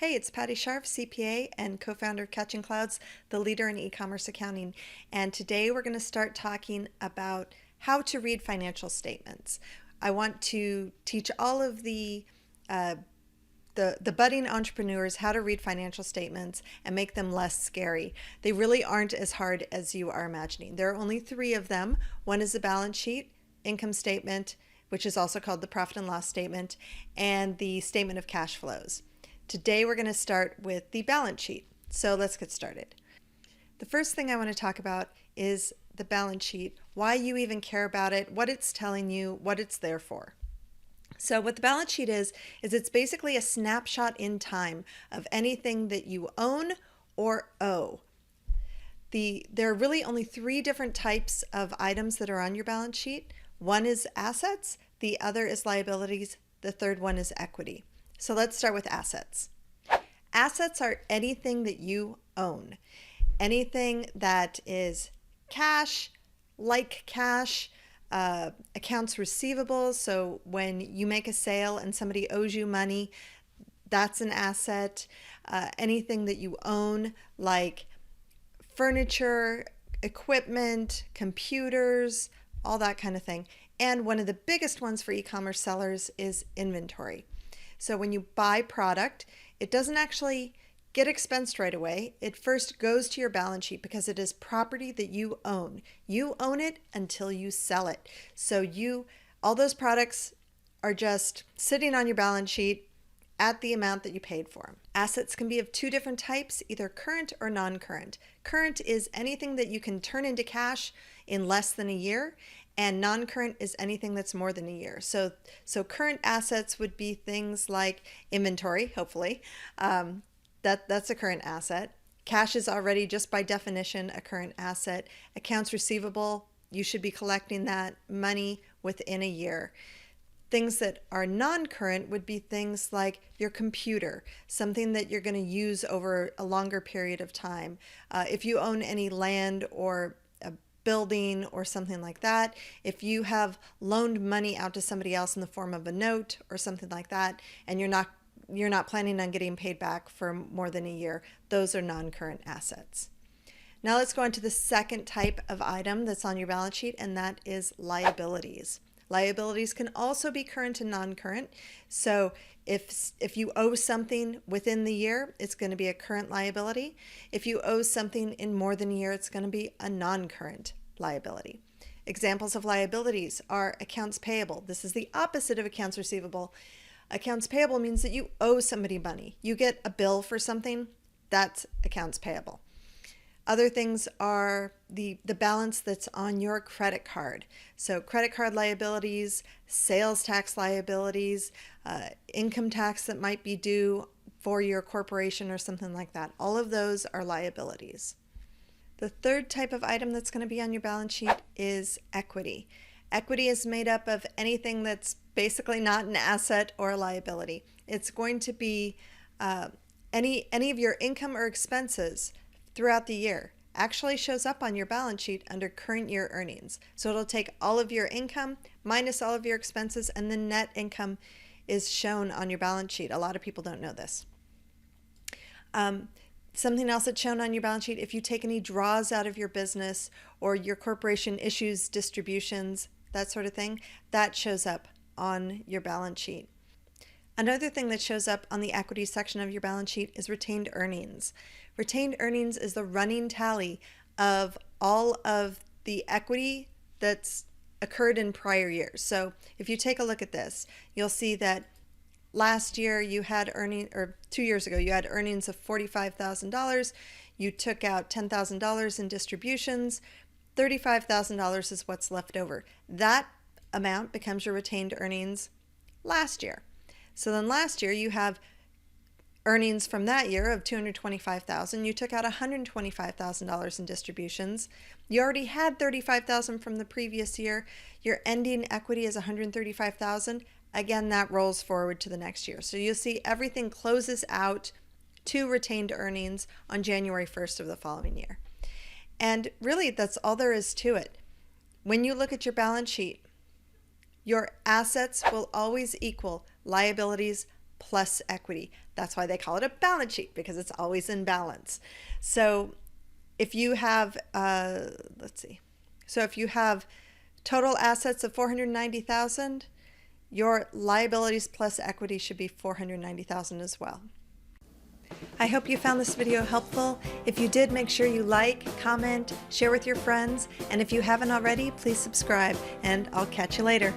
Hey, it's Patti Scharf, CPA and co-founder of Catching Clouds, the leader in e-commerce accounting. And today we're going to start talking about how to read financial statements. I want to teach all of the budding entrepreneurs how to read financial statements and make them less scary. They really aren't as hard as you are imagining. There are only three of them. One is the balance sheet, income statement, which is also called the profit and loss statement, and the statement of cash flows. Today we're going to start with the balance sheet. So let's get started. The first thing I want to talk about is the balance sheet, why you even care about it, what it's telling you, what it's there for. So what the balance sheet is it's basically a snapshot in time of anything that you own or owe. There are really only three different types of items that are on your balance sheet. One is assets, the other is liabilities, the third one is equity. So let's start with assets. Assets are anything that you own. Anything that is cash, like cash, accounts receivable. So when you make a sale and somebody owes you money, that's an asset. Anything that you own, like furniture, equipment, computers, all that kind of thing. And one of the biggest ones for e-commerce sellers is inventory. So when you buy product, it doesn't actually get expensed right away. It first goes to your balance sheet because it is property that you own. You own it until you sell it. So all those products are just sitting on your balance sheet at the amount that you paid for them. Assets can be of two different types, either current or non-current. Current is anything that you can turn into cash in less than a year, and non-current is anything that's more than a year. So current assets would be things like inventory, hopefully. That's a current asset. Cash is already, just by definition, a current asset. Accounts receivable, you should be collecting that money within a year. Things that are non-current would be things like your computer, something that you're going to use over a longer period of time. If you own any land or a building or something like that, if you have loaned money out to somebody else in the form of a note or something like that, and you're not planning on getting paid back for more than a year, those are non-current assets. Now let's go on to the second type of item that's on your balance sheet, and that is liabilities. Liabilities can also be current and non-current. So if you owe something within the year, it's going to be a current liability. If you owe something in more than a year, it's going to be a non-current liability. Examples of liabilities are accounts payable. This is the opposite of accounts receivable. Accounts payable means that you owe somebody money. You get a bill for something, that's accounts payable. Other things are the balance that's on your credit card. So credit card liabilities, sales tax liabilities, income tax that might be due for your corporation or something like that. All of those are liabilities. The third type of item that's going to be on your balance sheet is equity. Equity is made up of anything that's basically not an asset or a liability. It's going to be any of your income or expenses throughout the year actually shows up on your balance sheet under current year earnings. So it'll take all of your income minus all of your expenses, and the net income is shown on your balance sheet. A lot of people don't know this. Something else that's shown on your balance sheet, if you take any draws out of your business or your corporation issues distributions, that sort of thing, that shows up on your balance sheet. Another thing that shows up on the equity section of your balance sheet is retained earnings. Retained earnings is the running tally of all of the equity that's occurred in prior years. So if you take a look at this, you'll see that last year you had or 2 years ago, you had earnings of $45,000. You took out $10,000 in distributions. $35,000 is what's left over. That amount becomes your retained earnings last year. So then last year you have earnings from that year of $225,000. You took out $125,000 in distributions. You already had $35,000 from the previous year. Your ending equity is $135,000. Again, that rolls forward to the next year. So you'll see everything closes out to retained earnings on January 1st of the following year. And really, that's all there is to it. When you look at your balance sheet, your assets will always equal liabilities plus equity. That's why they call it a balance sheet, because it's always in balance. So if you have, so if you have total assets of 490,000, your liabilities plus equity should be 490,000 as well. I hope you found this video helpful. If you did, make sure you like, comment, share with your friends, and if you haven't already, please subscribe, and I'll catch you later.